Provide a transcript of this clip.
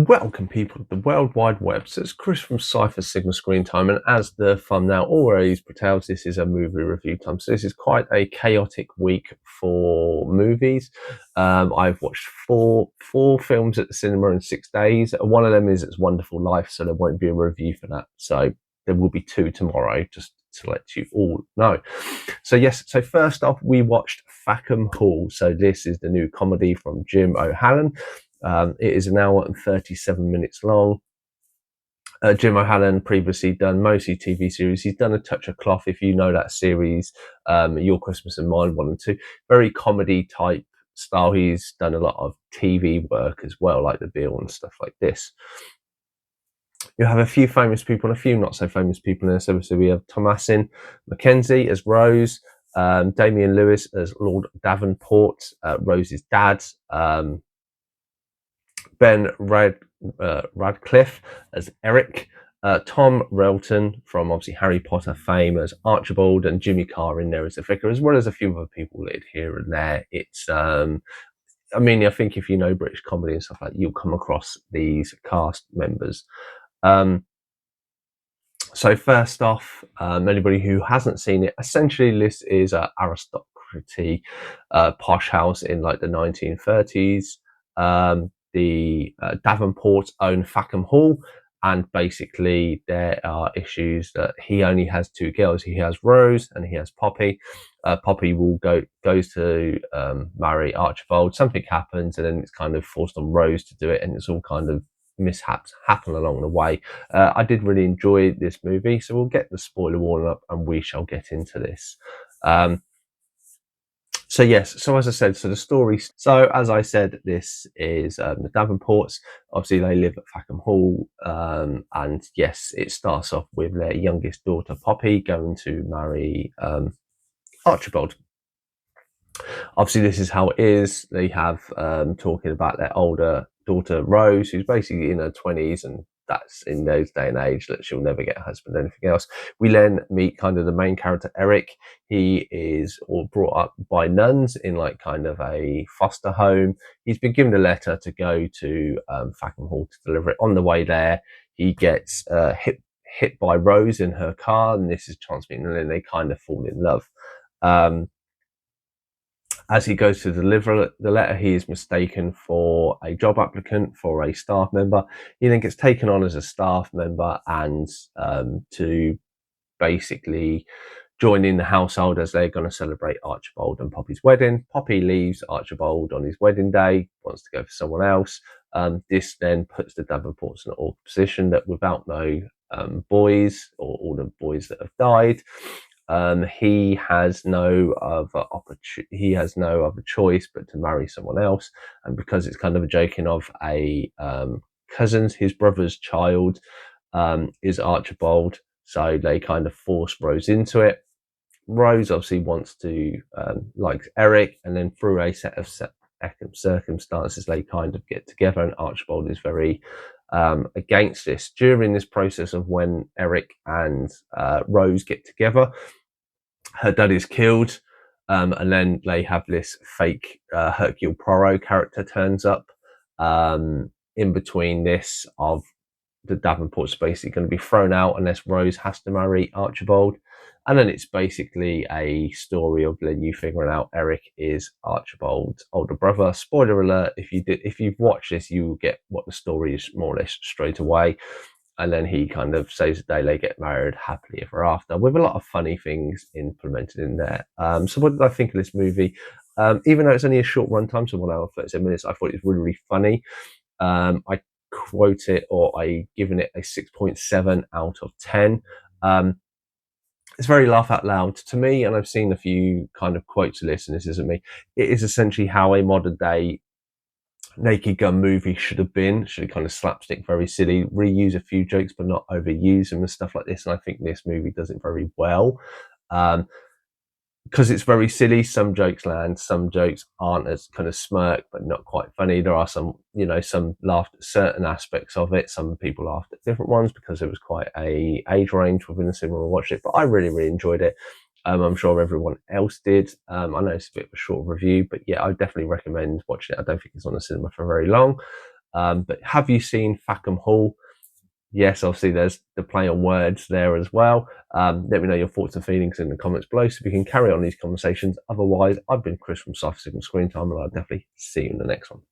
Welcome, people, to the World Wide Web. So it's Chris from Cypher Sigma Screen Time, and as the thumbnail always portrays, this is a movie review time. So this is quite a chaotic week for movies. I've watched four films at the cinema in 6 days. One of them is It's Wonderful Life, so there won't be a review for that. So there will be two tomorrow, just to let you all know. So yes, so first off, we watched Fackham Hall. So this is the new comedy from Jim O'Halloran. It is an hour and 37 minutes long. Jim O'Halloran previously done mostly TV series. He's done A Touch of Cloth, if you know that series, Your Christmas and Mine 1 and 2. Very comedy type style. He's done a lot of TV work as well, like The Bill and stuff like this. You have a few famous people and a few not so famous people in this. So we have Thomasin McKenzie as Rose, Damian Lewis as Lord Davenport, Rose's dad, Ben Radcliffe as Eric, Tom Relton from obviously Harry Potter fame as Archibald, and Jimmy Carr in there as the vicar, as well as a few other people listed here and there. It's I mean, I think if you know British comedy and stuff like that, you'll come across these cast members. So first off, anybody who hasn't seen it, essentially this is an aristocracy posh house in like the 1930s. The Davenport own Fackham Hall, and basically there are issues that he only has two girls. He has Rose and he has Poppy. Poppy goes to marry Archibald. Something happens, and then it's kind of forced on Rose to do it, and it's all kind of mishaps happen along the way. I did really enjoy this movie, so we'll get the spoiler warning up and we shall get into this. So yes, so as I said, so the story, so as I said, this is the Davenports. Obviously they live at Fackham Hall, and yes, it starts off with their youngest daughter Poppy going to marry Archibald. Obviously this is how it is. They have talking about their older daughter Rose, who's basically in her 20s, and that's in those day and age that she'll never get a husband or anything else. We then meet kind of the main character, Eric. He is all brought up by nuns in like kind of a foster home. He's been given a letter to go to Fackham Hall to deliver it. On the way there, he gets hit by Rose in her car, and this is chance meeting, and then they kind of fall in love. As he goes to deliver the letter, he is mistaken for a job applicant for a staff member. He then gets taken on as a staff member and to basically join in the household as they're going to celebrate Archibald and Poppy's wedding. Poppy leaves Archibald on his wedding day, wants to go for someone else. This then puts the Davenports in an awkward position that without no boys, or all the boys that have died, he has no other choice but to marry someone else. And because it's kind of a joking of a cousin's, his brother's child is Archibald, so they kind of force Rose into it. Rose obviously wants to likes Eric, and then through a set of circumstances they kind of get together, and Archibald is very against this. During this process of when Eric and Rose get together, her dad is killed, and then they have this fake Hercule Poirot character turns up. In between this, of the Davenport's basically going to be thrown out unless Rose has to marry Archibald, and then it's basically a story of then you figuring out Eric is Archibald's older brother. Spoiler alert: if you've watched this, you will get what the story is more or less straight away. And then he kind of saves the day, they get married happily ever after, with a lot of funny things implemented in there. So what did I think of this movie? Even though it's only a short runtime, so 1 hour 37 minutes, I thought it was really, really funny. I quote it, or I given it a 6.7 out of 10. It's very laugh out loud to me, and I've seen a few kind of quotes of this, and this isn't me. It is essentially how a modern day Naked Gun movie should have been kind of slapstick, very silly, reuse a few jokes but not overuse them and stuff like this. And I think this movie does it very well, because it's very silly. Some jokes land, some jokes aren't as kind of smirk but not quite funny. There are some, some laughed at certain aspects of it. Some people laughed at different ones because there was quite a age range within the cinema when I watched it, but I really, really enjoyed it. I'm sure everyone else did. I know it's a bit of a short review, but yeah, I definitely recommend watching it. I don't think it's on the cinema for very long. But have you seen Fackham Hall? Yes, obviously there's the play on words there as well. Let me know your thoughts and feelings in the comments below so we can carry on these conversations. Otherwise, I've been Chris from Cypher Signal Screen Time, and I'll definitely see you in the next one.